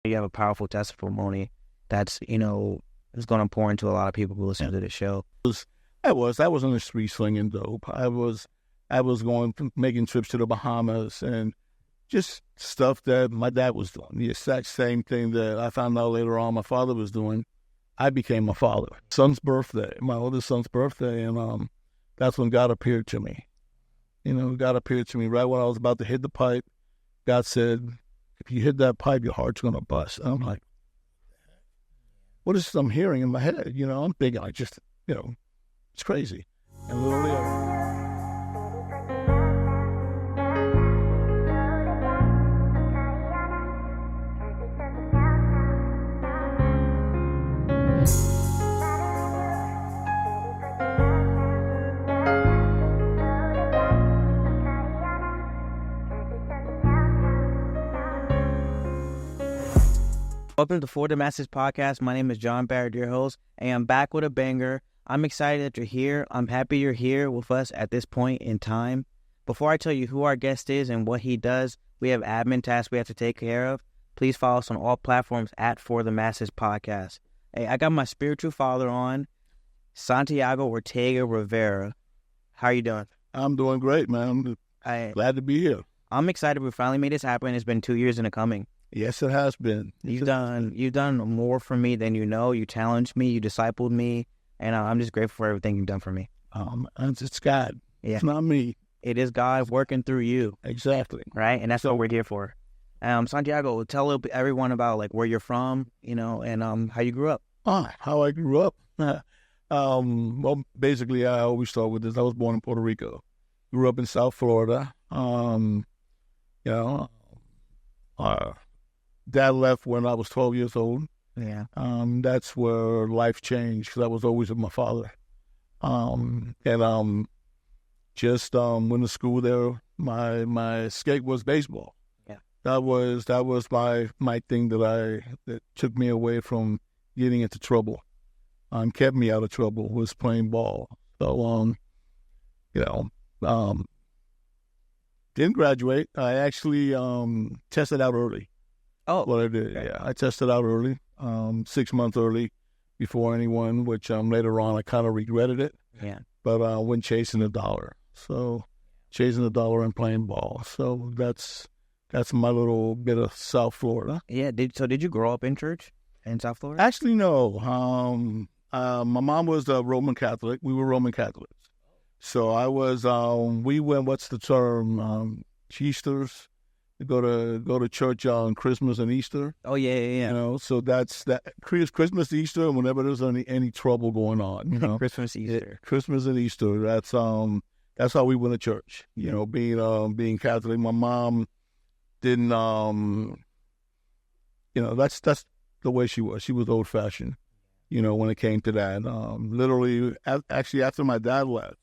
You have a powerful testimony that's, is going to pour into a lot of people who listen to the show. I was on the street slinging dope. I was making trips to the Bahamas and just stuff that my dad was doing. The exact same thing that I found out later on my father was doing. I became my father. My oldest son's birthday, and that's when God appeared to me. God appeared to me right when I was about to hit the pipe. God said, if you hit that pipe, your heart's going to bust. And I'm like, what is this I'm hearing in my head? I'm thinking, it's crazy. And literally, Welcome to For the Masses podcast. My name is John Barrett, your host, and I'm back with a banger. I'm excited that you're here. I'm happy you're here with us at this point in time. Before I tell you who our guest is and what he does, we have admin tasks we have to take care of. Please follow us on all platforms at For the Masses podcast. Hey, I got my spiritual father on, Santiago Ortega Rivera. How are you doing? I'm doing great, man. Glad to be here. I'm excited we finally made this happen. It's been 2 years in the coming. Yes, it has been. You've done more for me than you know. You challenged me. You discipled me. And I'm just grateful for everything you've done for me. It's God. Yeah. It's not me. It is God working through you. Exactly. Right? And that's what we're here for. Santiago, tell everyone about where you're from, and how you grew up. How I grew up? Well, basically, I always start with this. I was born in Puerto Rico. Grew up in South Florida. Dad left when I was 12 years old. Yeah. That's where life changed because I was always with my father. Just went to school there. My escape was baseball. Yeah. That was my thing that took me away from getting into trouble. Kept me out of trouble was playing ball. So didn't graduate. I actually tested out early. Oh, what I did, okay. Yeah, I tested out early, 6 months early, before anyone. Which later on I kind of regretted it. Yeah. But I went chasing the dollar. So chasing the dollar and playing ball. So that's my little bit of South Florida. Yeah. Did you grow up in church in South Florida? Actually, no. My mom was a Roman Catholic. We were Roman Catholics. So I was. We went. What's the term? Easters. Go to church on Christmas and Easter. Oh yeah. So that's that Christmas, Easter, and whenever there's any trouble going on, Christmas, Easter, Christmas and Easter. That's how we went to church. Being Catholic, my mom didn't. That's the way she was. She was old fashioned. When it came to that, literally, actually after my dad left,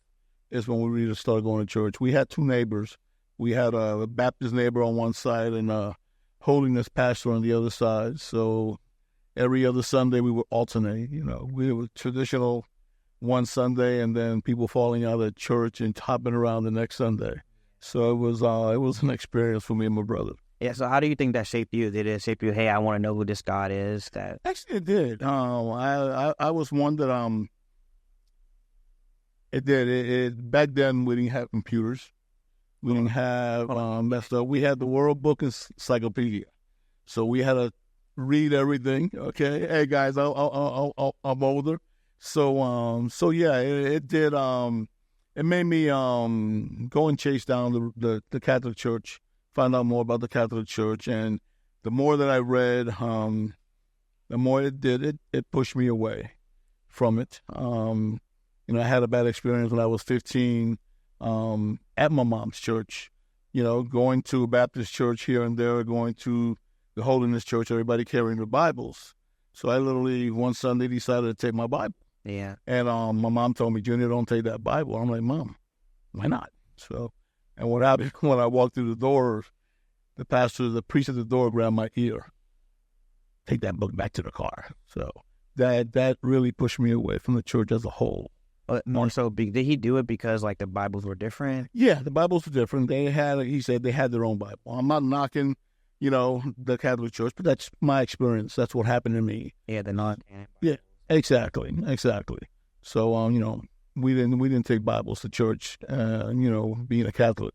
is when we really started going to church. We had two neighbors. We had a Baptist neighbor on one side and a holiness pastor on the other side. So every other Sunday we would alternate. We were traditional one Sunday and then people falling out of church and hopping around the next Sunday. So it was an experience for me and my brother. Yeah. So how do you think that shaped you? Did it shape you? Hey, I want to know who this God is. That actually it did. I was one that it did. It back then we didn't have computers. We didn't have messed up. We had the World Book Encyclopedia, so we had to read everything. Okay, hey guys, I'm older, so yeah, it did. It made me go and chase down the Catholic Church, find out more about the Catholic Church, and the more that I read, the more it did. It pushed me away from it. I had a bad experience when I was 15. At my mom's church, going to a Baptist church here and there, going to the Holiness Church, everybody carrying their Bibles. So I literally one Sunday decided to take my Bible. Yeah. And my mom told me, Junior, don't take that Bible. I'm like, Mom, why not? So, and what happened when I walked through the door, the priest at the door grabbed my ear. Take that book back to the car. So that really pushed me away from the church as a whole. More so, did he do it because the Bibles were different? Yeah, the Bibles were different. He said they had their own Bible. I'm not knocking the Catholic Church, but that's my experience. That's what happened to me. Yeah, they're not. Yeah, exactly. So, we didn't take Bibles to church, being a Catholic.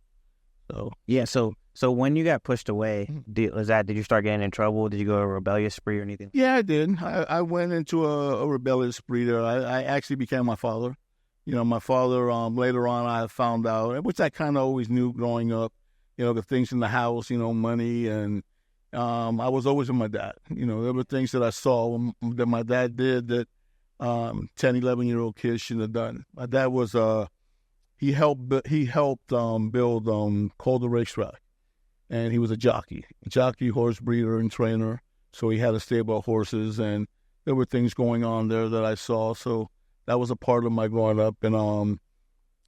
So yeah, so when you got pushed away, did you start getting in trouble? Did you go a rebellious spree or anything? yeah, I did. I went into a rebellious spree there. I actually became my father. My father, later on, I found out, which I kind of always knew growing up, the things in the house, money, and I was always with my dad. There were things that I saw that my dad did that 10, 11-year-old kids shouldn't have done. My dad was, he helped build Calder Racetrack, and he was a jockey, horse breeder and trainer, so he had a stable of horses, and there were things going on there that I saw, so that was a part of my growing up, and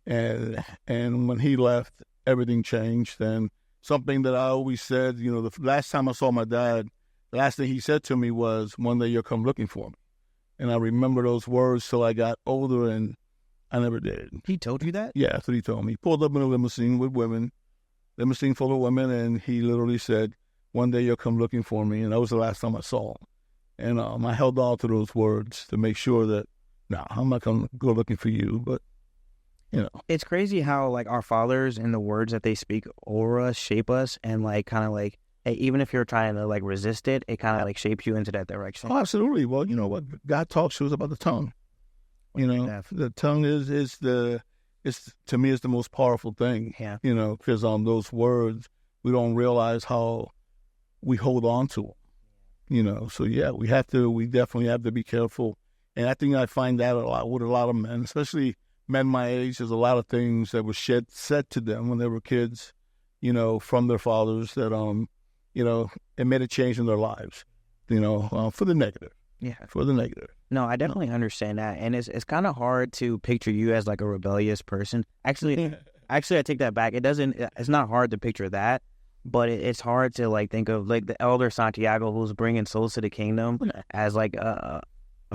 when he left, everything changed. And something that I always said, the last time I saw my dad, the last thing he said to me was, "One day you'll come looking for me." And I remember those words till I got older, and I never did. He told you that? Yeah, that's what he told me. He pulled up in a limousine with women, limousine full of women, and he literally said, "One day you'll come looking for me." And that was the last time I saw him. And I held on to those words to make sure that, no, I'm not going to go looking for you, but, It's crazy how, like, our fathers and the words that they speak over us shape us, and, like, kind of like, hey, even if you're trying to, like, resist it, it kind of, like, shapes you into that direction. Oh, absolutely. Well, you know what? God talks to us about the tongue. The tongue is to me, is the most powerful thing. Yeah. Because those words, we don't realize how we hold on to them. So yeah, we definitely have to be careful. And I think I find that a lot with a lot of men, especially men my age. There's a lot of things that were said to them when they were kids, from their fathers that, it made a change in their lives, for the negative. Yeah. For the negative. No, I definitely understand that. And it's kind of hard to picture you as, like, a rebellious person. Actually, I take that back. It's not hard to picture that, but it's hard to, like, think of, like, the elder Santiago who's bringing souls to the kingdom as, like, a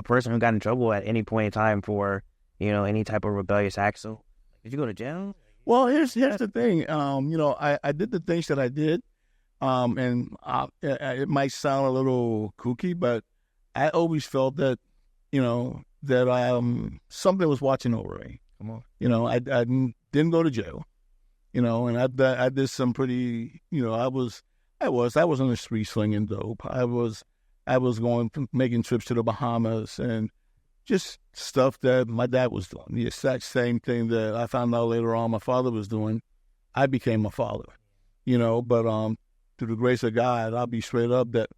person who got in trouble at any point in time for, any type of rebellious act. So, did you go to jail? Well, here's the thing. I did the things that I did, and it might sound a little kooky, but I always felt that, that something was watching over me. Come on. I didn't go to jail, and I did some pretty, I was on the street slinging dope. I was making trips to the Bahamas and just stuff that my dad was doing. The exact same thing that I found out later on my father was doing. I became my father, but through the grace of God, I'll be straight up that,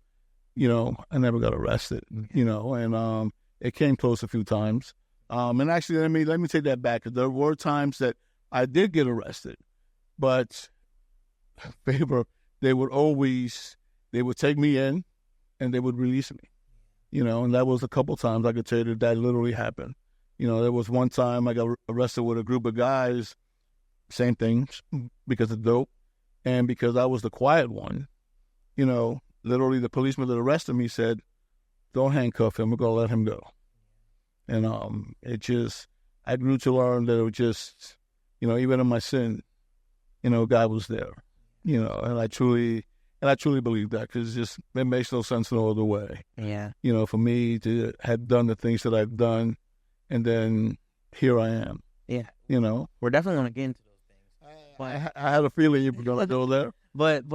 I never got arrested, and it came close a few times. And actually, let me take that back. There were times that I did get arrested, but they would take me in and they would release me, and that was a couple times I could tell you that literally happened. There was one time I got arrested with a group of guys, same thing, because of dope, and because I was the quiet one, literally the policeman that arrested me said, "Don't handcuff him, we're going to let him go." And I grew to learn that it was just, even in my sin, God was there, and I truly believe that, because it makes no sense no other way. Yeah. For me to have done the things that I've done, and then here I am. Yeah. We're definitely going to get into those things. But I had a feeling you were going to go there. But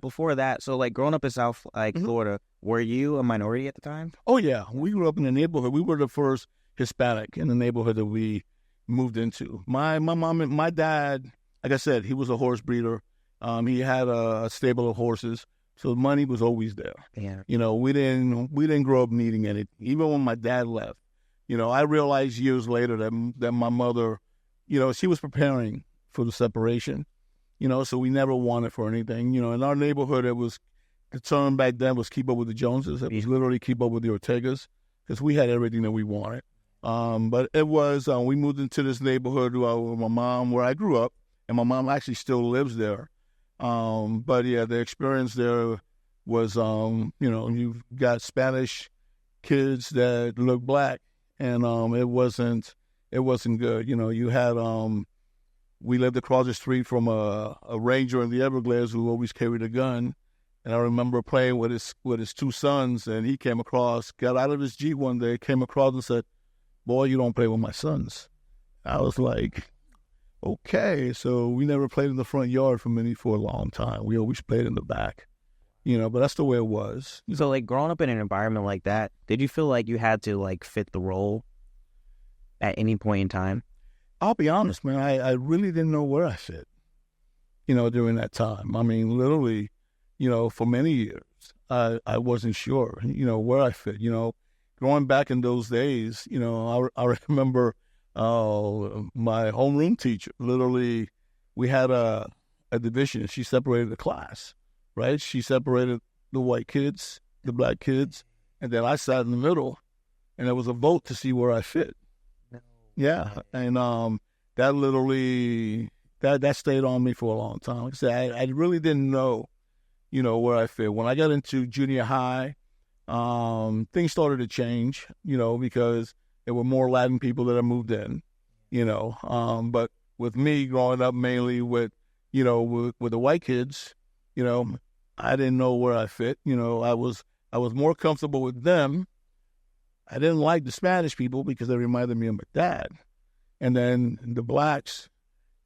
before that, so, like, growing up in South, like, Florida, were you a minority at the time? Oh yeah, we grew up in the neighborhood. We were the first Hispanic in the neighborhood that we moved into. My mom and my dad, like I said, he was a horse breeder. He had a stable of horses, so money was always there. Yeah. We didn't grow up needing anything. Even when my dad left, I realized years later that my mother, she was preparing for the separation. So we never wanted for anything. In our neighborhood, the term back then was keep up with the Joneses. It was literally keep up with the Ortegas, because we had everything that we wanted. But it was, we moved into this neighborhood with my mom, where I grew up, and my mom actually still lives there. But yeah, the experience there was, you've got Spanish kids that look black, and it wasn't good. You had, we lived across the street from a ranger in the Everglades who always carried a gun, And I remember playing with his two sons, and he got out of his Jeep one day, came across and said, "Boy, you don't play with my sons." I was like, okay. So we never played in the front yard for a long time. We always played in the back, but that's the way it was. So, like, growing up in an environment like that, did you feel like you had to, like, fit the role at any point in time? I'll be honest, man. I really didn't know where I fit, during that time. I mean, literally, for many years, I wasn't sure, where I fit. Growing back in those days, I remember my homeroom teacher, literally, we had a division. She separated the class, right? She separated the white kids, the black kids, and then I sat in the middle, and there was a vote to see where I fit. Yeah, and that literally, that stayed on me for a long time. Like I said, I really didn't know, where I fit. When I got into junior high, things started to change, because there were more Latin people that had moved in, but with me growing up mainly with the white kids, I didn't know where I fit. I was more comfortable with them. I didn't like the Spanish people because they reminded me of my dad. And then the blacks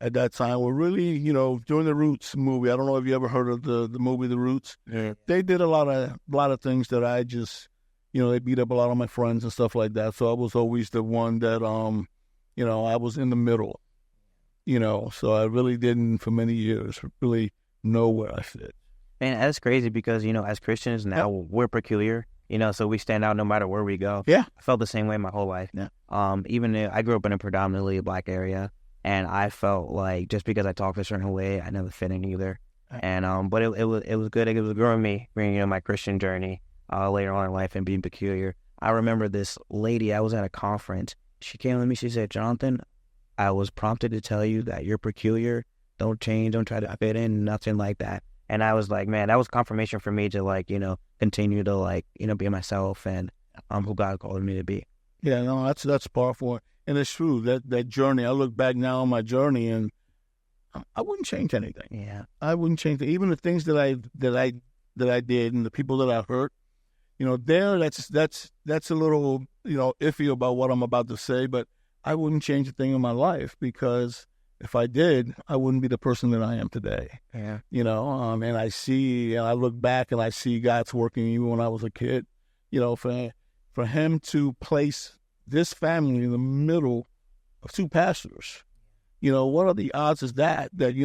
at that time were really, during the Roots movie. I don't know if you ever heard of the movie The Roots. Yeah. They did a lot of things that I just, they beat up a lot of my friends and stuff like that. So I was always the one that, I was in the middle, so I really didn't for many years really know where I fit. Man, that's crazy because, as Christians now, we're peculiar. So we stand out no matter where we go. Yeah. I felt the same way my whole life. Yeah. Even I grew up in a predominantly black area, and I felt like just because I talked a certain way, I never fit in either. And but it was good. It was growing me, bringing my Christian journey later on in life and being peculiar. I remember this lady. I was at a conference. She came to me. She said, "Jonathan, I was prompted to tell you that you're peculiar. Don't change. Don't try to fit in. Nothing like that." And I was like, man, that was confirmation for me to continue to be myself and who God called me to be. Yeah, no, that's powerful. And it's true that journey. I look back now on my journey and I wouldn't change anything. Yeah. I wouldn't change it. Even the things that I did and the people that I hurt, that's a little, iffy about what I'm about to say, but I wouldn't change a thing in my life because if I did, I wouldn't be the person that I am today. Yeah. And I look back and I see God's working even when I was a kid, for him to place this family in the middle of two pastors, what are the odds is that Dad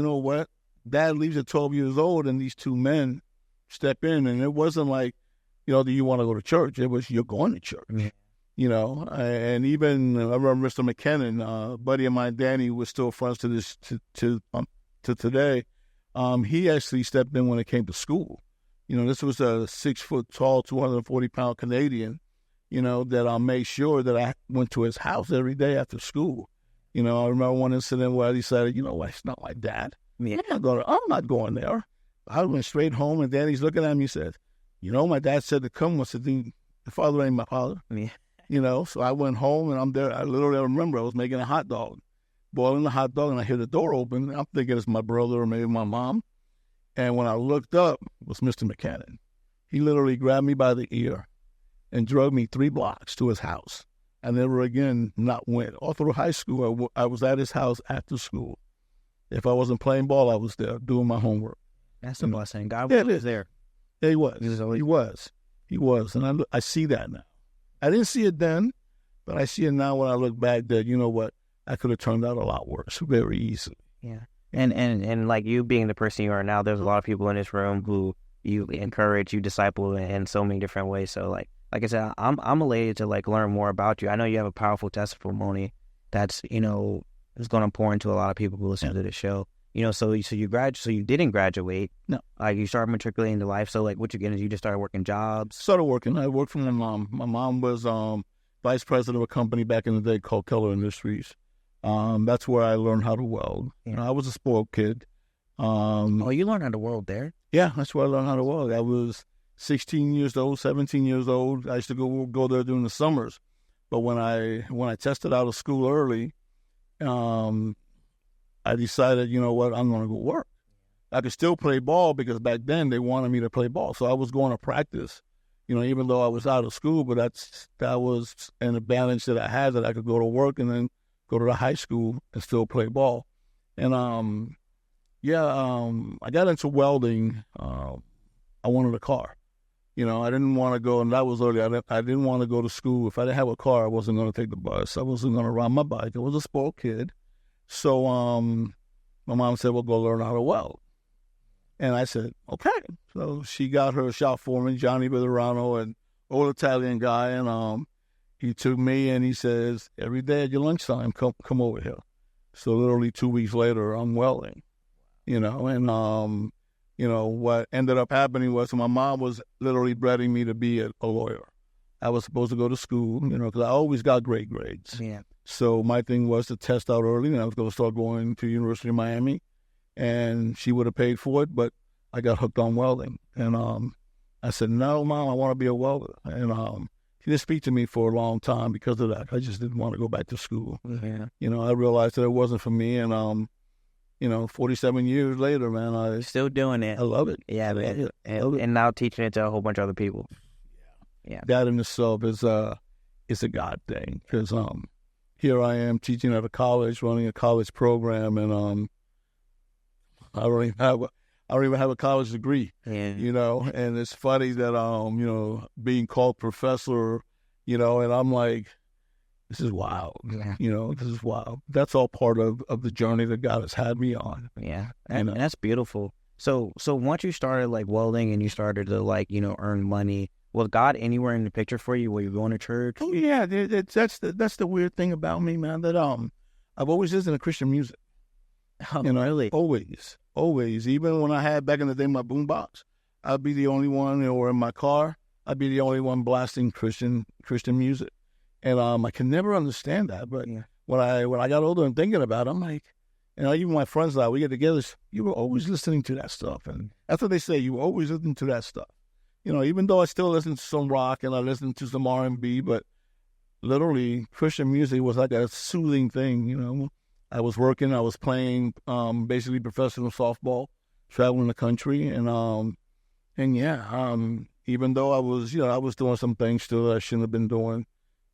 leaves at 12 years old and these two men step in, and it wasn't like, do you want to go to church? It was, you're going to church. Yeah. And even I remember Mr. McKinnon, a buddy of mine, Danny, was still friends to today. He actually stepped in when it came to school. This was a 6 foot tall, 240-pound Canadian, that I made sure that I went to his house every day after school. I remember one incident where I decided, it's not like that. Yeah. I'm not going there. I went straight home, and Danny's looking at me and said, my dad said to come. I said, the father ain't my father. Yeah. So I went home and I'm there. I literally remember I was making a hot dog, boiling the hot dog, and I hear the door open. I'm thinking it's my brother or maybe my mom. And when I looked up, it was Mr. McKinnon. He literally grabbed me by the ear and drove me 3 blocks to his house. I never again not went. All through high school, I was at his house after school. If I wasn't playing ball, I was there doing my homework. That's a blessing. God was there. Yeah, he was. He was. And I see that now. I didn't see it then, but I see it now when I look back that, I could have turned out a lot worse very easily. Yeah. And like you being the person you are now, there's a lot of people in this room who you encourage, you disciple in so many different ways. So like I said, I'm elated to learn more about you. I know you have a powerful testimony that's, is going to pour into a lot of people who listen to the show. So you didn't graduate. No. You started matriculating into life. So what you get is you just started working jobs. Started working. I worked for my mom. My mom was vice president of a company back in the day called Keller Industries. That's where I learned how to weld. Yeah. I was a spoiled kid. You learned how to weld there? Yeah, that's where I learned how to weld. I was 16 years old, 17 years old. I used to go there during the summers. But when I tested out of school early, I decided, I'm going to go work. I could still play ball because back then they wanted me to play ball. So I was going to practice, even though I was out of school, but that was an advantage that I had, that I could go to work and then go to the high school and still play ball. And, I got into welding. I wanted a car. I didn't want to go, and that was early. I didn't want to go to school. If I didn't have a car, I wasn't going to take the bus. I wasn't going to ride my bike. I was a spoiled kid. So my mom said, well, go learn how to weld. And I said, okay. So she got her shop foreman, Johnny Vitorano, an old Italian guy, and he took me and he says, every day at your lunchtime, come over here. So literally 2 weeks later, I'm welding, and what ended up happening was my mom was literally breeding me to be a lawyer. I was supposed to go to school, because I always got great grades. Yeah. So my thing was to test out early, and I was going to start going to University of Miami, and she would have paid for it, but I got hooked on welding. And I said, no, Mom, I want to be a welder. And she didn't speak to me for a long time because of that. I just didn't want to go back to school. Yeah. I realized that it wasn't for me, and 47 years later, man, I still doing it. I love it. Yeah, man. And now teaching it to a whole bunch of other people. Yeah. That in itself is a God thing, because here I am teaching at a college, running a college program, and I don't even have a college degree. Yeah. And it's funny that being called professor, and I'm like, this is wild. Yeah. This is wild. That's all part of the journey that God has had me on. Yeah. And that's beautiful. So once you started like welding and you started to earn money, was God anywhere in the picture for you? Were you going to church? Oh yeah, that's the weird thing about me, man. That I've always listened to Christian music. Oh, really? Always. Even when I had back in the day my boombox, I'd be the only one, or in my car, I'd be the only one blasting Christian music. And I can never understand that. But when I got older and thinking about it, I'm like, even my friends now, we get together, you were always listening to that stuff. And that's what they say, you were always listening to that stuff. Even though I still listen to some rock and I listen to some R&B, but literally Christian music was like a soothing thing, I was working, I was playing basically professional softball, traveling the country, and even though I was doing some things still that I shouldn't have been doing,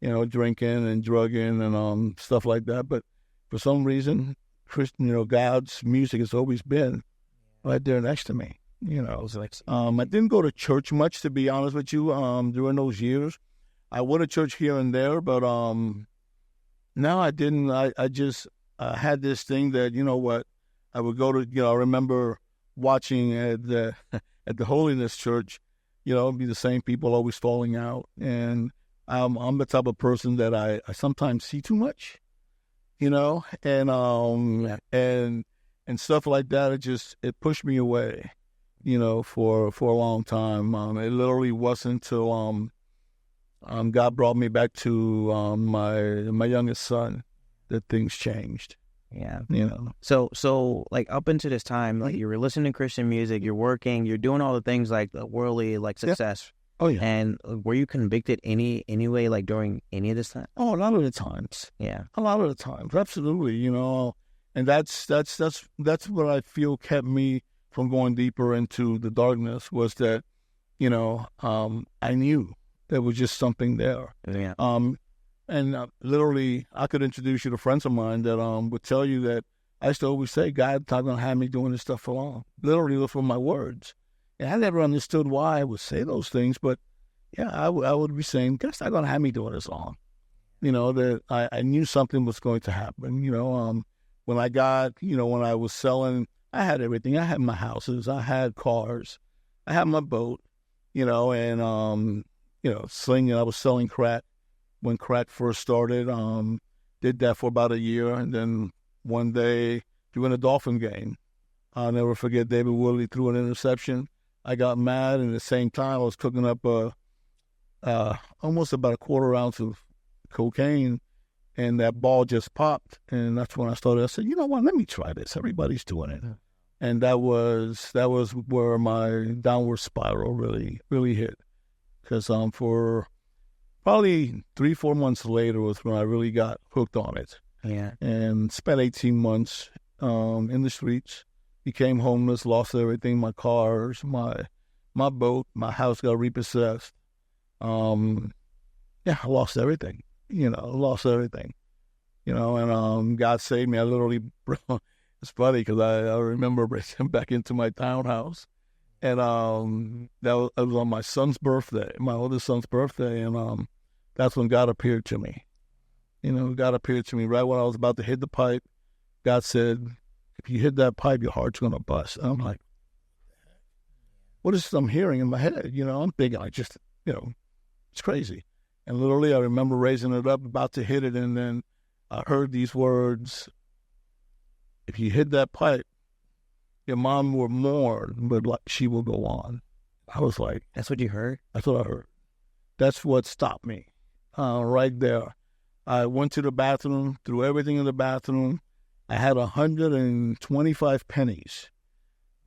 drinking and drugging and stuff like that, but for some reason, God's music has always been right there next to me. I didn't go to church much, to be honest with you, during those years. I went to church here and there, but no, I didn't. I just had this thing that, I would go to, I remember watching at the Holiness Church, it'd be the same people always falling out. And I'm the type of person that I sometimes see too much, and stuff like that. It pushed me away, for a long time. It literally wasn't until God brought me back to my youngest son that things changed. Yeah. So like up until this time, like you were listening to Christian music, you're working, you're doing all the things like the worldly success. Oh yeah. And were you convicted anyway, like during any of this time? Oh, a lot of the times. Yeah. A lot of the times, absolutely. And that's what I feel kept me from going deeper into the darkness, was that, I knew there was just something there. Yeah. And literally, I could introduce you to friends of mine that would tell you that I used to always say, God's not going to have me doing this stuff for long. Literally, those were my words. And I never understood why I would say those things, but yeah, I would be saying, God's not going to have me doing this long. That I knew something was going to happen. When I got, when I was selling, I had everything. I had my houses, I had cars, I had my boat, and, slinging, I was selling crack when crack first started. Did that for about a year. And then one day during a Dolphin game, I'll never forget, David Woodley threw an interception. I got mad, and at the same time, I was cooking up almost about a quarter ounce of cocaine, and that ball just popped. And that's when I started. I said, you know what? Let me try this. Everybody's doing it. And that was where my downward spiral really hit. Because for probably 3-4 months later was when I really got hooked on it. Yeah. And spent 18 months in the streets, became homeless, lost everything, my cars, my boat, my house got repossessed. Yeah, I lost everything, lost everything, and God saved me. I literally, it's funny because I remember breaking back into my townhouse, and it was on my son's birthday, my oldest son's birthday, and that's when God appeared to me. God appeared to me right when I was about to hit the pipe. God said, if you hit that pipe, your heart's going to bust. And I'm like, what is this I'm hearing in my head? I'm thinking, it's crazy. And literally, I remember raising it up, about to hit it, and then I heard these words, if you hit that pipe, your mom will mourn, but she will go on. I was like... That's what you heard? That's what I heard. That's what stopped me right there. I went to the bathroom, threw everything in the bathroom. I had 125 pennies.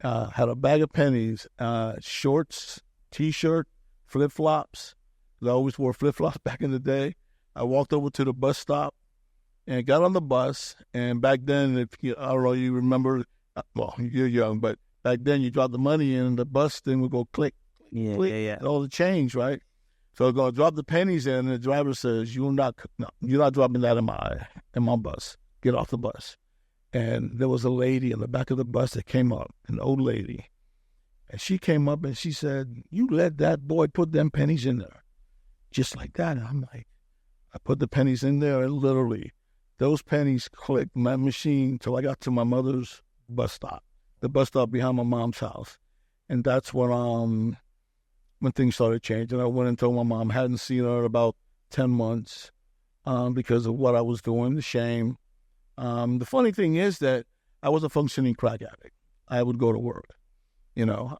Had a bag of pennies, shorts, T-shirt, flip-flops. I always wore flip-flops back in the day. I walked over to the bus stop and got on the bus. And back then, I don't know, you remember, well, you're young, but back then you dropped the money in and the bus thing would go click, click, yeah. all the change, right? So I'm going to drop the pennies in, and the driver says, you're not dropping that in my bus. Get off the bus. And there was a lady in the back of the bus that came up, an old lady. And she came up and she said, you let that boy put them pennies in there. Just like that. And I'm like, I put the pennies in there, and literally those pennies clicked my machine till I got to my mother's bus stop, the bus stop behind my mom's house. And that's when things started changing. I went and told my mom. I hadn't seen her in about 10 months because of what I was doing, the shame. The funny thing is that I was a functioning crack addict. I would go to work.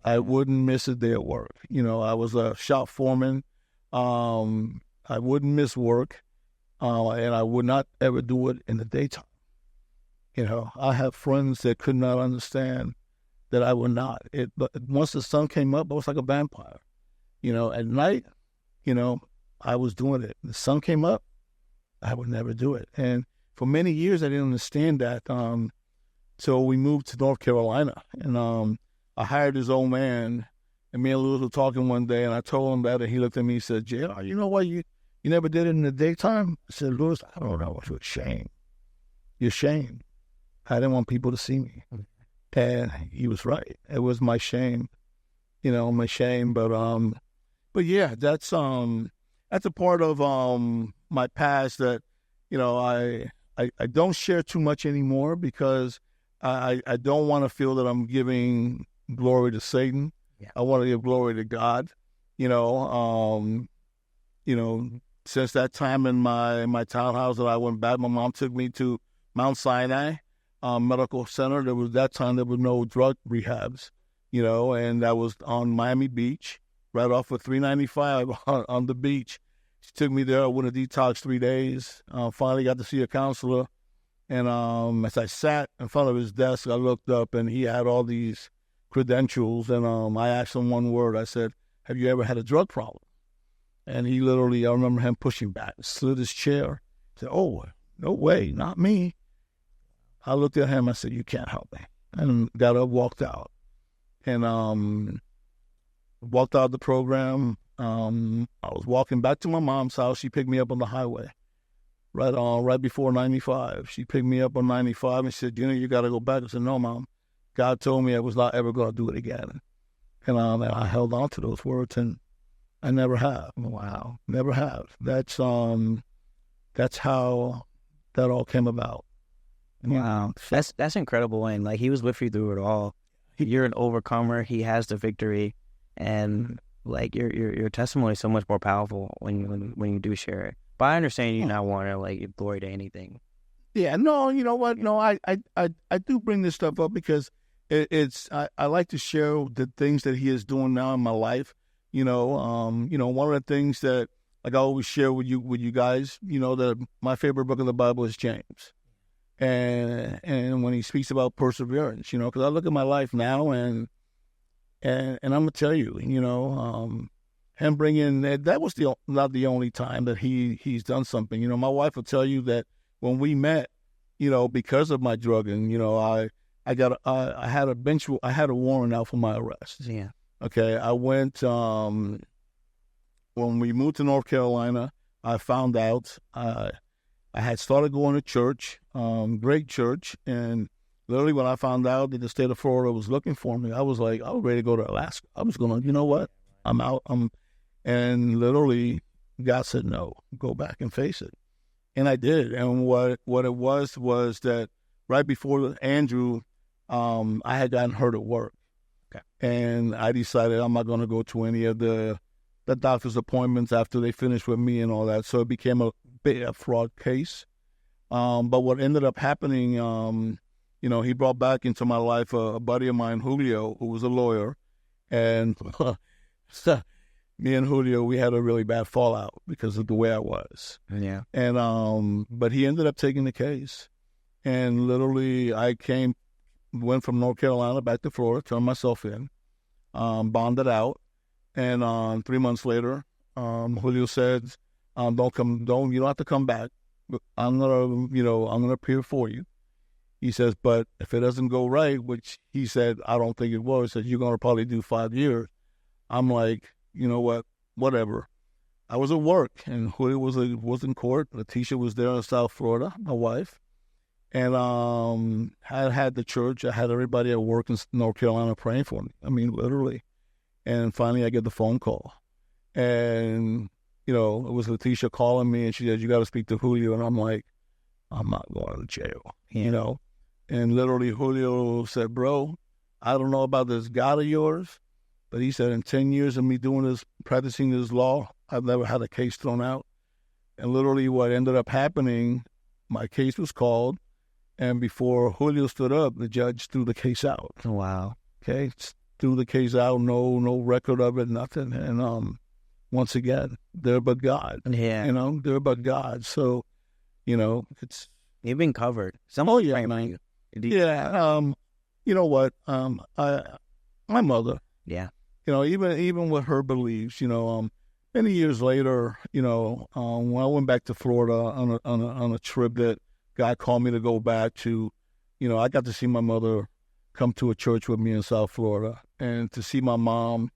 I wouldn't miss a day at work. I was a shop foreman. I wouldn't miss work, and I would not ever do it in the daytime. I have friends that could not understand that I would not. But once the sun came up, I was like a vampire. At night, I was doing it. The sun came up, I would never do it. And for many years, I didn't understand that. So we moved to North Carolina, and I hired this old man, and me and Louis were talking one day, and I told him that, and he looked at me and said, JR, you know why you never did it in the daytime? I said, Louis, I don't know. It's shame. You're shame. I didn't want people to see me. And he was right. It was my shame, my shame. But yeah, that's a part of my past that, I don't share too much anymore because I don't want to feel that I'm giving glory to Satan. Yeah. I want to give glory to God. Since that time in my townhouse that I went back, my mom took me to Mount Sinai Medical Center. There was no drug rehabs, and that was on Miami Beach, right off of 395 on the beach. She took me there. I went to detox 3 days. Finally got to see a counselor. And as I sat in front of his desk, I looked up, and he had all these credentials. And I asked him one word. I said, have you ever had a drug problem? And he literally, I remember him pushing back, slid his chair. Said, oh, no way, not me. I looked at him. I said, you can't help me. And got up, walked out. And walked out of the program. I was walking back to my mom's house. She picked me up on the highway, right before 95. She picked me up on 95 and said, you got to go back. I said, no, Mom. God told me I was not ever going to do it again. And I held on to those words, and I never have. Wow. Never have. That's how that all came about. Wow. That's incredible. And like, he was with you through it all. You're an overcomer. He has the victory. And like, your testimony is so much more powerful when you do share it. But I understand you not want to like give glory to anything. Yeah, no, you know what? No, I do bring this stuff up because I like to share the things that he is doing now in my life. One of the things that like I always share with you guys, that my favorite book of the Bible is James. And when he speaks about perseverance, because I look at my life now and I'm gonna tell you, him bringing that was not the only time that he's done something. My wife will tell you that when we met, because of my drugging, I I had a warrant out for my arrest. Yeah. Okay, I went when we moved to North Carolina. I found out I had started going to church, great church, and literally when I found out that the state of Florida was looking for me, I was ready to go to Alaska. I was gonna, you know what, I'm out. And literally God said no, go back and face it, and I did. And what it was that right before Andrew, I had gotten hurt at work. Okay. And I decided I'm not going to go to any of the doctor's appointments after they finished with me and all that. So it became a fraud case. But what ended up happening, he brought back into my life a buddy of mine, Julio, who was a lawyer. And me and Julio, we had a really bad fallout because of the way I was. Yeah. And but he ended up taking the case. And literally went from North Carolina back to Florida, turned myself in, bonded out, and 3 months later, Julio said, you don't have to come back. I'm gonna appear for you. He says, but if it doesn't go right, which he said, I don't think it will, he said, you're gonna probably do 5 years. I'm like, you know what, whatever. I was at work, and Julio was in court. Letitia was there in South Florida, my wife. And I had the church. I had everybody at work in North Carolina praying for me. I mean, literally. And finally, I get the phone call. And, it was Letitia calling me, and she said, you got to speak to Julio. And I'm like, I'm not going to jail, And literally, Julio said, bro, I don't know about this God of yours, but he said, in 10 years of me doing this, practicing this law, I've never had a case thrown out. And literally what ended up happening, my case was called. And before Julio stood up, the judge threw the case out. Wow. Okay, threw the case out. No record of it, nothing. And once again, they're but God. Yeah. They're but God. So, it's you've been covered. Oh yeah, man. Yeah. You know what? My mother. Yeah. Even with her beliefs. Many years later, when I went back to Florida on a trip that God called me to go back to, I got to see my mother come to a church with me in South Florida, and to see my mom,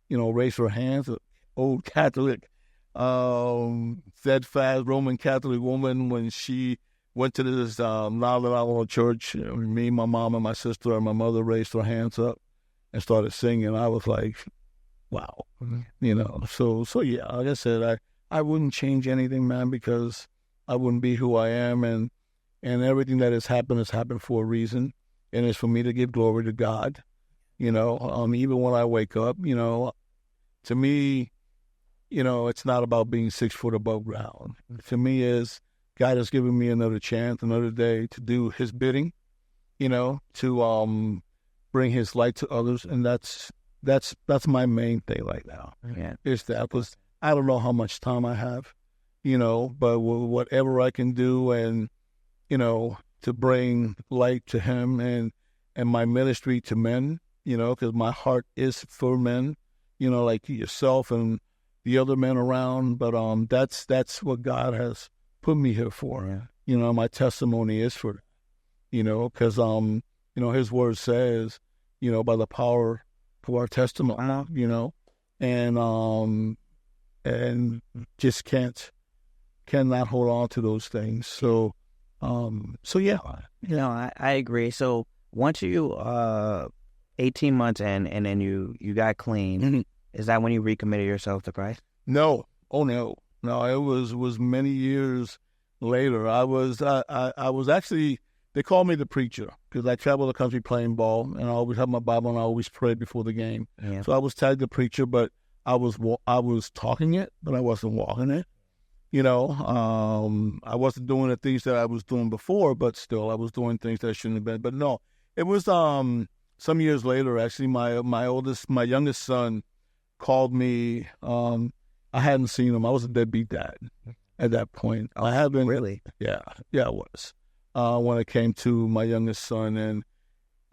raise her hands, an old Catholic, steadfast Roman Catholic woman, when she went to this non-denominational church. Me, my mom, and my sister and my mother raised their hands up and started singing. I was like, wow, So yeah, like I said, I wouldn't change anything, man, because I wouldn't be who I am, and everything that has happened for a reason, and it's for me to give glory to God. Even when I wake up, to me, it's not about being 6 foot above ground. To me, is God has given me another chance, another day to do His bidding, to bring His light to others, and that's my main thing right now. Yeah, Is that I don't know how much time I have, but whatever I can do, and to bring light to Him and my ministry to men, because my heart is for men, like yourself and the other men around. But that's what God has put me here for. Yeah. My testimony is for that. Because His word says, by the power of our testimony, and just cannot hold on to those things. So yeah. I agree. So once you 18 months in, and then you got clean, mm-hmm. Is that when you recommitted yourself to Christ? No. Oh no. It was many years later. I was actually, they called me the preacher because I traveled the country playing ball, and I always had my Bible and I always prayed before the game. Yeah. So I was tagged the preacher, but I was talking it, but I wasn't walking it. I wasn't doing the things that I was doing before, but still I was doing things that I shouldn't have been. But no, it was some years later, actually, my youngest son called me. I hadn't seen him. I was a deadbeat dad at that point. Oh, I haven't really. Yeah, I was. When it came to my youngest son, and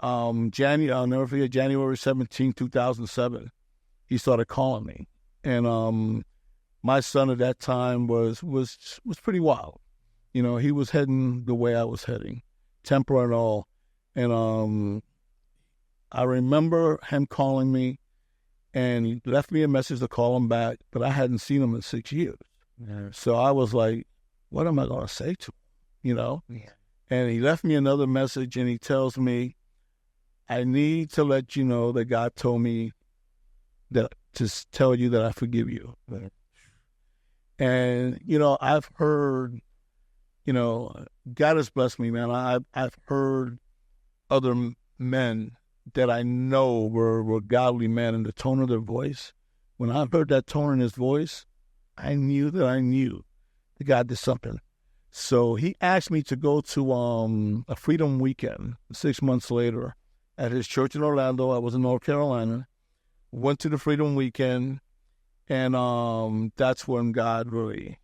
I'll never forget, January 17, 2007, he started calling me, and my son at that time was pretty wild. He was heading the way I was heading, temper and all. And I remember him calling me, and he left me a message to call him back, but I hadn't seen him in 6 years. Yeah. So I was like, what am I going to say to him, you know? Yeah. And he left me another message, and he tells me, I need to let you know that God told me that to tell you that I forgive you. Right. And, you know, I've heard, you know, God has blessed me, man. I've heard other men that I know were godly men, and the tone of their voice. When I heard that tone in his voice, I knew that God did something. So he asked me to go to a Freedom Weekend 6 months later at his church in Orlando. I was in North Carolina. Went to the Freedom Weekend, and that's when God really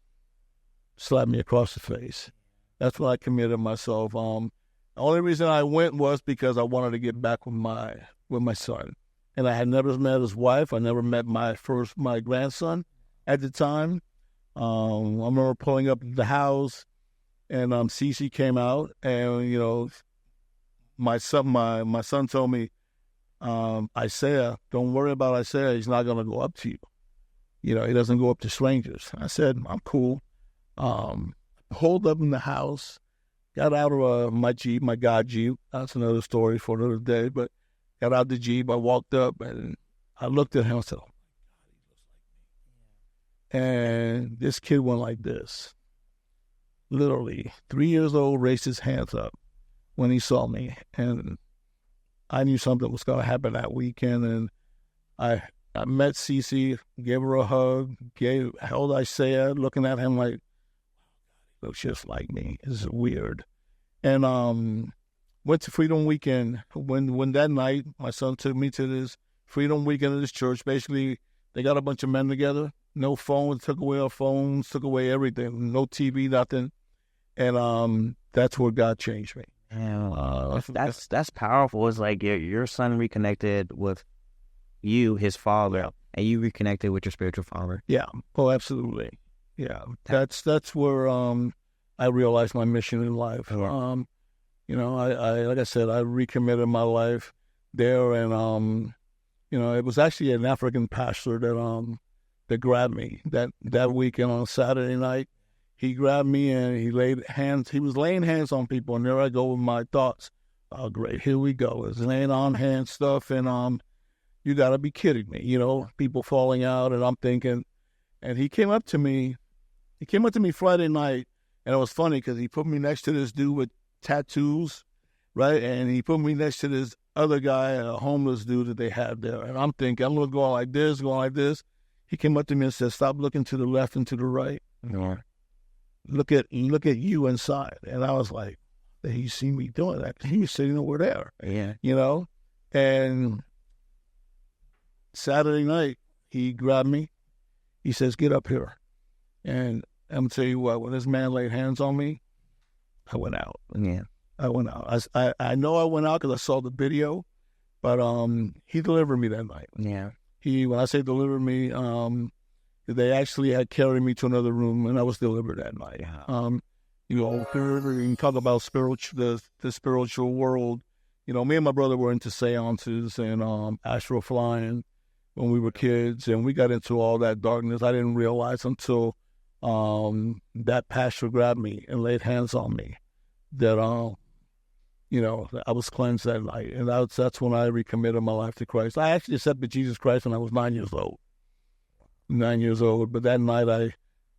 slapped me across the face. That's when I committed myself. The only reason I went was because I wanted to get back with my son. And I had never met his wife. I never met my grandson at the time. I remember pulling up at the house, and Cece came out, and, you know, my son told me, Isaiah, don't worry about Isaiah. He's not going to go up to you. You know, he doesn't go up to strangers. I said, I'm cool. Pulled up in the house, got out of my Jeep, my God Jeep. That's another story for another day. But got out the Jeep. I walked up, and I looked at him and said, oh, my God, he looks like me. And this kid went like this. Literally, 3 years old, raised his hands up when he saw me. And I knew something was going to happen that weekend. And I met Cece, gave her a hug, held Isaiah, looking at him like, looks just like me. This is weird. And went to Freedom Weekend. When that night, my son took me to this Freedom Weekend at this church. Basically, they got a bunch of men together. No phones, took away our phones, took away everything. No TV, nothing. And that's where God changed me. Yeah, that's powerful. It's like your son reconnected with you, his father, and you reconnected with your spiritual father. Yeah. Oh, absolutely. Yeah. That's where I realized my mission in life. You know, I like I said, I recommitted my life there, and you know, it was actually an African pastor that grabbed me that weekend on Saturday night. He grabbed me and he was laying hands on people, and there I go with my thoughts. Oh, great, here we go. It's laying on hands stuff, and you got to be kidding me, you know, people falling out, and I'm thinking, and he came up to me Friday night, and it was funny because he put me next to this dude with tattoos, right, and he put me next to this other guy, a homeless dude that they had there, and I'm thinking, I'm going like this. He came up to me and said, stop looking to the left and to the right. Yeah. Look at you inside. And I was like, he see me doing that. He was sitting over there. Yeah. You know? And Saturday night, he grabbed me. He says, get up here. And I'm going to tell you what, when this man laid hands on me, I went out. Yeah. I went out. I know I went out because I saw the video, but he delivered me that night. Yeah. When I say delivered me, they actually had carried me to another room, and I was delivered that night. Yeah. You know, you talk about the spiritual world. You know, me and my brother were into seances and astral flying when we were kids, and we got into all that darkness. I didn't realize until that pastor grabbed me and laid hands on me that you know, I was cleansed that night, and that's when I recommitted my life to Christ. I actually accepted Jesus Christ when I was 9 years old. 9 years old, but that night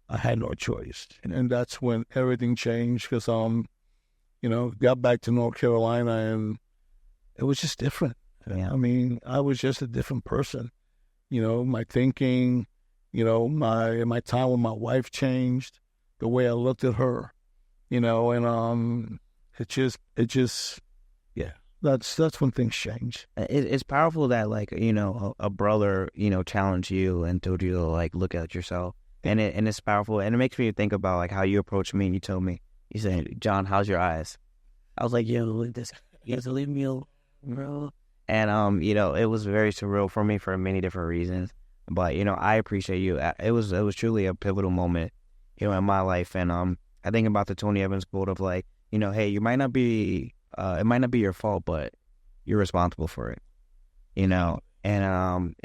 I had no choice, and that's when everything changed because you know, got back to North Carolina, and it was just different. Yeah. I mean, I was just a different person. You know, my thinking, you know, my time with my wife changed, the way I looked at her, you know, and it just, yeah, that's when things change. It's powerful that, like, you know, a brother, you know, challenged you and told you to, like, look at yourself, and it's powerful, and it makes me think about, like, how you approached me, and you told me, you said, John, how's your eyes? I was like, yo, you have to leave me alone, bro. And you know, it was very surreal for me for many different reasons, but you know, I appreciate you. It was truly a pivotal moment, you know, in my life, and I think about the Tony Evans quote of, like, you know, hey, you might not be it might not be your fault, but you're responsible for it, you know. And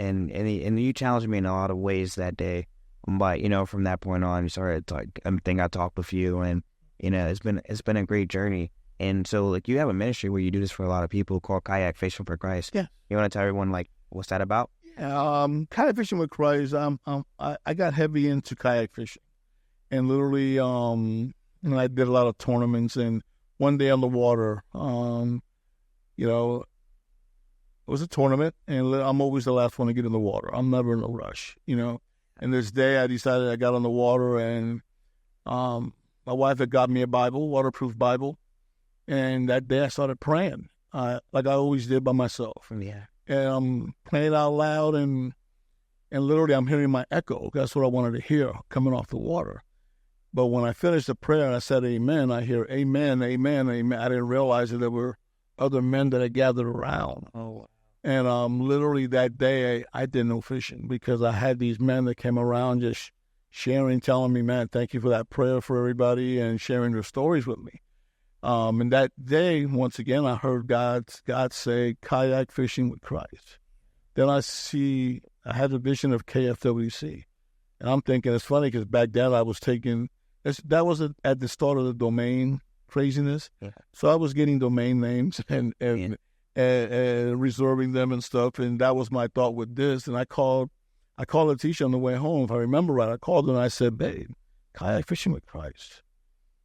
you challenged me in a lot of ways that day. But, you know, from that point on, you started to, like, I think I talked with you, and, you know, it's been a great journey. And so, like, you have a ministry where you do this for a lot of people called Kayak Fishing for Christ. Yeah. You want to tell everyone, like, what's that about? Kayak Fishing with Christ. I got heavy into kayak fishing, and literally, I did a lot of tournaments. And one day on the water, you know, it was a tournament, and I'm always the last one to get in the water. I'm never in a rush, you know. And this day, I decided I got on the water, and my wife had got me a Bible, waterproof Bible. And that day I started praying, like I always did by myself. Yeah. And I'm praying out loud, and literally I'm hearing my echo. That's what I wanted to hear coming off the water. But when I finished the prayer and I said amen, I hear amen, amen, amen. I didn't realize that there were other men that had gathered around. Oh, and literally that day I did no fishing, because I had these men that came around just sharing, telling me, man, thank you for that prayer for everybody, and sharing their stories with me. And that day, once again, I heard God say, kayak fishing with Christ. Then I had a vision of KFWC. And I'm thinking, it's funny because back then I was that was at the start of the domain craziness. Yeah. So I was getting domain names and reserving them and stuff. And that was my thought with this. And I called Letitia on the way home. If I remember right, I called her and I said, babe, kayak fishing with Christ.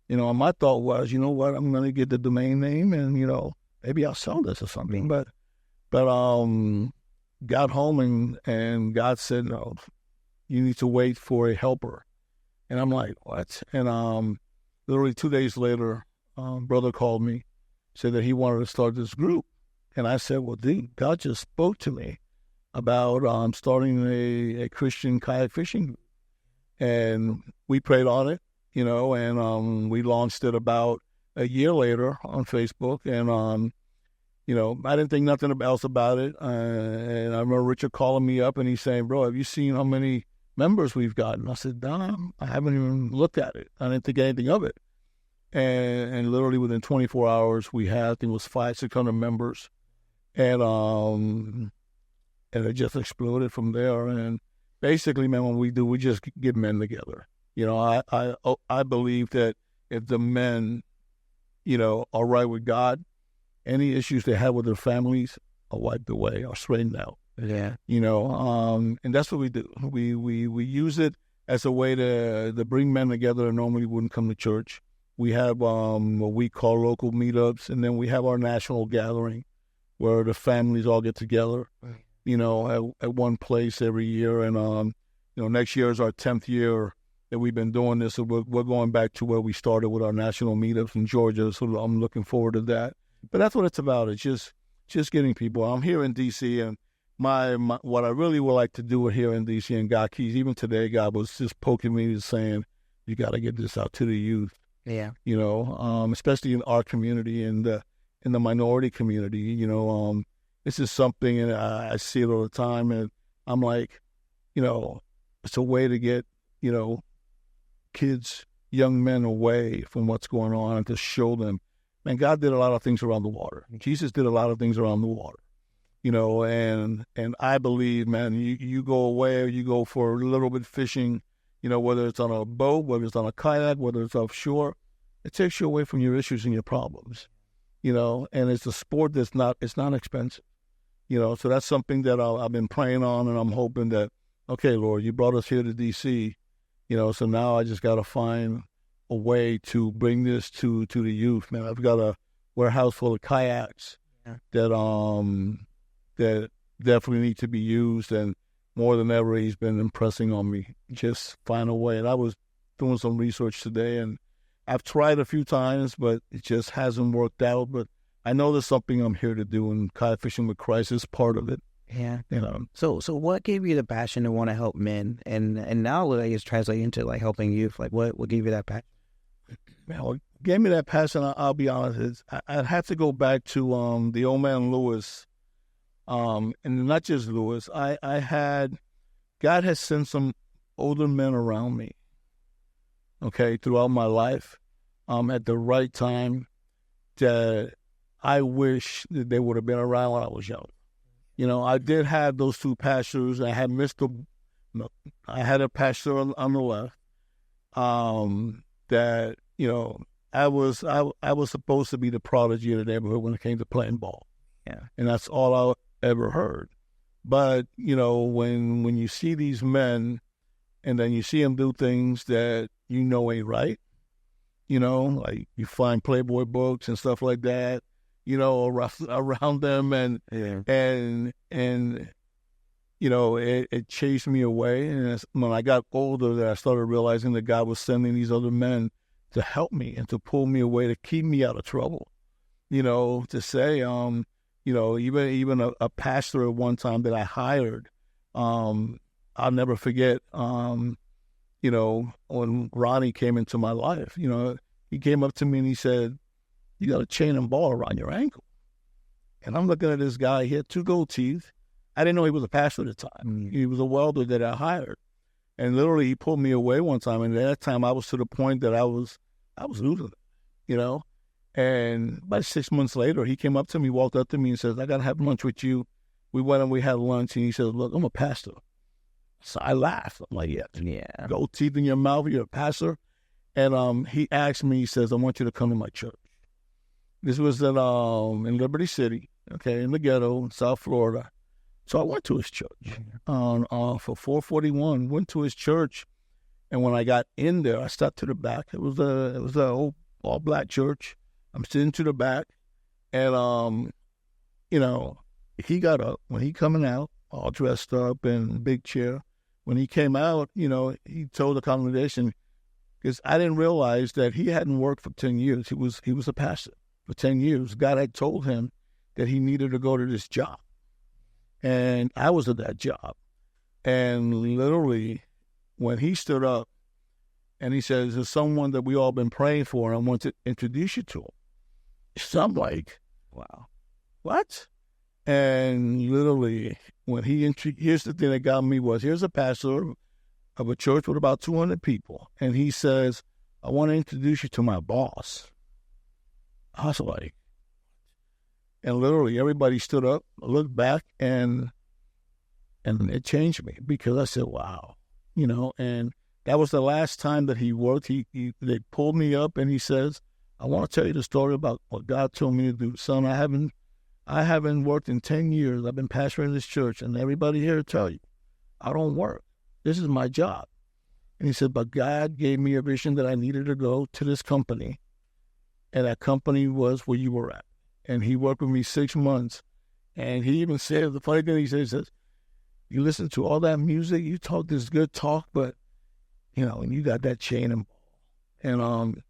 You know, and my thought was, you know what, I'm going to get the domain name, and, you know, maybe I'll sell this or something. But got home and God said, no, you need to wait for a helper. And I'm like, what? And literally 2 days later, brother called me, said that he wanted to start this group. And I said, well, dude, God just spoke to me about starting a Christian kayak fishing group. And we prayed on it. You know, and we launched it about a year later on Facebook. And, you know, I didn't think nothing else about it. And I remember Richard calling me up and he's saying, bro, have you seen how many members we've gotten? I said, nah, I haven't even looked at it. I didn't think anything of it. And literally within 24 hours, we had, I think it was 500-600 members. And it just exploded from there. And basically, man, what we do, we just get men together. You know, I believe that if the men, you know, are right with God, any issues they have with their families are wiped away, are straightened out. Yeah. You know, and that's what we do. We use it as a way to bring men together that normally wouldn't come to church. We have what we call local meetups, and then we have our national gathering where the families all get together, you know, at one place every year. And, you know, next year is our 10th year that we've been doing this. So we're going back to where we started with our national meetups in Georgia. So I'm looking forward to that. But that's what it's about. It's just getting people. I'm here in D.C., and my what I really would like to do here in D.C. and God Keys, even today, God was just poking me and saying, you got to get this out to the youth. Yeah. You know, especially in our community and in the minority community. You know, this is something, and I see it all the time, and I'm like, you know, it's a way to get, you know, kids, young men away from what's going on and to show them, man, God did a lot of things around the water. Jesus did a lot of things around the water, you know, and I believe, man, you go away or you go for a little bit fishing, you know, whether it's on a boat, whether it's on a kayak, whether it's offshore, it takes you away from your issues and your problems, you know, and it's a sport it's not expensive, you know, so that's something that I've been praying on, and I'm hoping that, okay, Lord, you brought us here to D.C., you know, so now I just got to find a way to bring this to the youth, man. I've got a warehouse full of kayaks that definitely need to be used, and more than ever, he's been impressing on me. Just find a way. And I was doing some research today, and I've tried a few times, but it just hasn't worked out. But I know there's something I'm here to do, and Kayak Fishing with Christ is part of it. Yeah. You know. So what gave you the passion to want to help men, and now like it's translating into like helping youth? Like what gave you that passion? Man, what gave me that passion, I'll be honest, is I'd have to go back to the old man Lewis, and not just Lewis. God has sent some older men around me, okay, throughout my life, at the right time, that I wish that they would have been around when I was young. You know, I did have those two pastors. I had I had a pastor on the left that, you know, I was supposed to be the prodigy of the neighborhood when it came to playing ball. Yeah. And that's all I ever heard. But, you know, when you see these men and then you see them do things that you know ain't right, you know, like you find Playboy books and stuff like that, you know, around them and you know, it chased me away. And when I got older, that I started realizing that God was sending these other men to help me and to pull me away, to keep me out of trouble. You know, to say, you know, even a pastor at one time that I hired, I'll never forget, you know, when Ronnie came into my life, you know, he came up to me and he said, "You got a chain and ball around your ankle." And I'm looking at this guy. He had 2 gold teeth. I didn't know he was a pastor at the time. He was a welder that I hired. And literally he pulled me away one time. And at that time I was to the point that I was losing it, you know. And about 6 months later, he came up to me, walked up to me and says, "I got to have lunch with you." We went and we had lunch. And he says, "Look, I'm a pastor." So I laughed. I'm like, yeah. Gold teeth in your mouth, you're a pastor. And he asked me, he says, "I want you to come to my church." This was in Liberty City, okay, in the ghetto, in South Florida. So I went to his church for 441. Went to his church, and when I got in there, I stepped to the back. It was a old all black church. I'm sitting to the back, and you know, he got up when he coming out, all dressed up in a big chair. When he came out, you know, he told the congregation, because I didn't realize that he hadn't worked for 10 years. He was a pastor for 10 years. God had told him that he needed to go to this job. And I was at that job. And literally, when he stood up and he says, "There's someone that we all been praying for, and I want to introduce you to him." So I'm like, wow, what? And literally, when here's the thing that got me was, here's a pastor of a church with about 200 people. And he says, "I want to introduce you to my boss." I was like, and literally everybody stood up, looked back, and it changed me, because I said, wow, you know. And that was the last time that he worked. They pulled me up and he says, "I want to tell you the story about what God told me to do. Son, I haven't worked in 10 years. I've been pastoring this church, and everybody here will tell you, I don't work. This is my job." And he said, "But God gave me a vision that I needed to go to this company, and that company was where you were at." And he worked with me 6 months. And he even said, the funny thing he says, "You listen to all that music, you talk this good talk, but, you know, and you got that chain and ball." And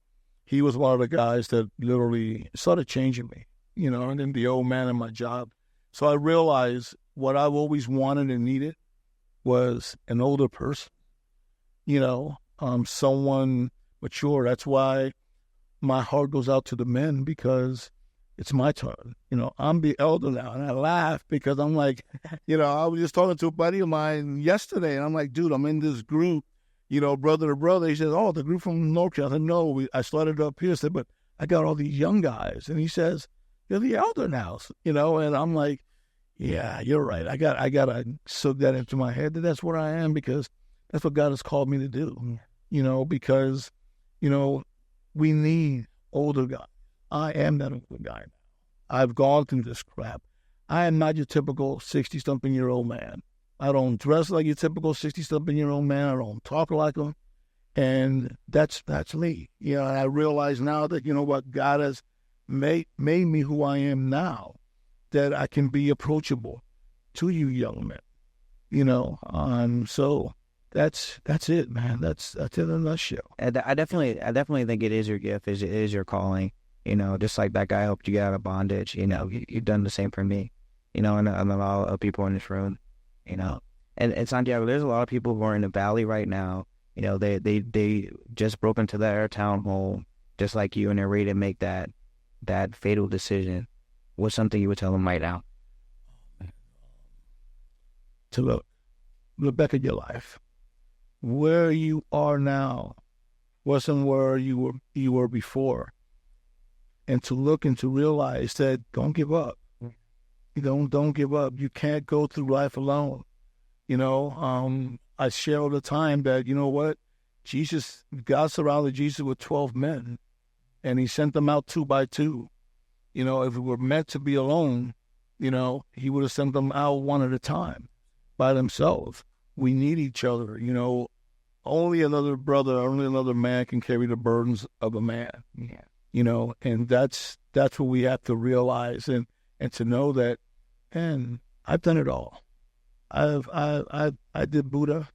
he was one of the guys that literally started changing me, you know, and then the old man in my job. So I realized what I've always wanted and needed was an older person, you know, someone mature. That's why my heart goes out to the men, because it's my turn. You know, I'm the elder now. And I laugh because I'm like, you know, I was just talking to a buddy of mine yesterday, and I'm like, dude, I'm in this group, you know, brother to brother. He says, "Oh, the group from North Carolina." I said, "No, I started up here." I said, "But I got all these young guys." And he says, "You're the elder now," you know. And I'm like, yeah, you're right. I got to soak that into my head, that that's what I am, because that's what God has called me to do, you know, because, you know, we need older guys. I am that older guy now. I've gone through this crap. I am not your typical 60-something-year-old man. I don't dress like your typical 60-something-year-old man. I don't talk like him. And that's me. You know, and I realize now that, you know what, God has made me who I am now, that I can be approachable to you young men, you know. So that's it, man. That's it in a nutshell. I definitely think it is your gift. It is your calling. You know, just like that guy helped you get out of bondage. You know, you've done the same for me. You know, and a lot of people in this room. You know, and Santiago, there's a lot of people who are in the valley right now. You know, they just broke into their townhome, just like you, and they're ready to make that fatal decision. What's something you would tell them right now? To look back at your life, where you are now wasn't where you were before. and to look and to realize that don't give up. Don't give up. You can't go through life alone. I share all the time that, you know what? God surrounded Jesus with 12 men, and he sent them out 2 by 2. If we were meant to be alone, he would have sent them out one at a time by themselves. We need each other. Only another brother, only another man can carry the burdens of a man. Yeah. And that's what we have to realize and to know that, and I've done it all. I did Buddha,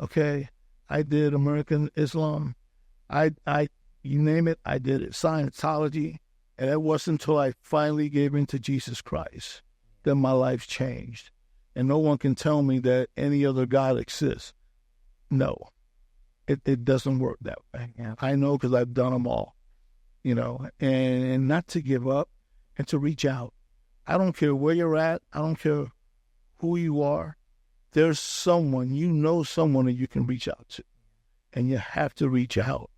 okay? I did American Islam. You name it, I did it. Scientology. And it wasn't until I finally gave in to Jesus Christ that my life changed. And no one can tell me that any other God exists. No, it doesn't work that way. Yeah. I know because I've done them all, and not to give up and to reach out. I don't care where you're at. I don't care who you are. There's someone that you can reach out to, and you have to reach out.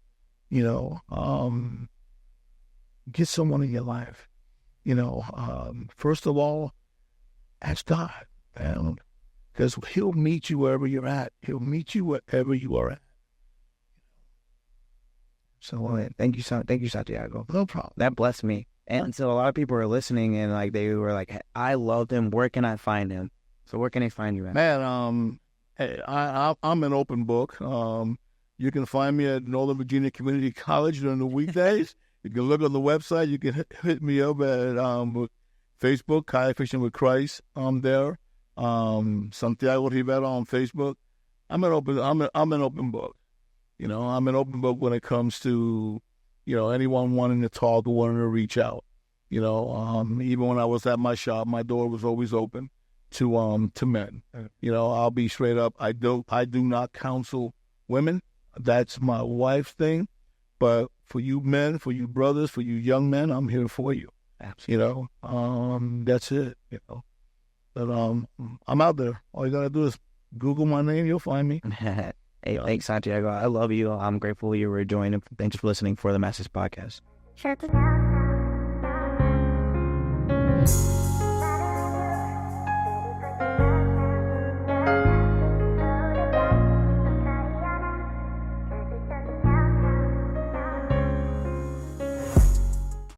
Get someone in your life. First of all, ask God, because he'll meet you wherever you're at. He'll meet you wherever you are at. So thank you, Santiago. No problem. That blessed me. And so a lot of people are listening, and they were like, I loved him. Where can I find him? So where can they find you at? Man, hey, I'm an open book. You can find me at Northern Virginia Community College during the weekdays. You can look on the website. You can hit me up at Facebook, Kayak Fishing with Christ. I'm there. Santiago Rivera on Facebook. I'm an open book. I'm an open book when it comes to anyone wanting to talk or wanting to reach out. Even when I was at my shop, my door was always open to men. I'll be straight up. I do not counsel women. That's my wife's thing. But for you men, for you brothers, for you young men, I'm here for you. Absolutely. That's it. But I'm out there. All you gotta do is Google my name. You'll find me. Hey, thanks, Santiago. I love you. I'm grateful you were joining. Thanks for listening for the Masses Podcast. Sure.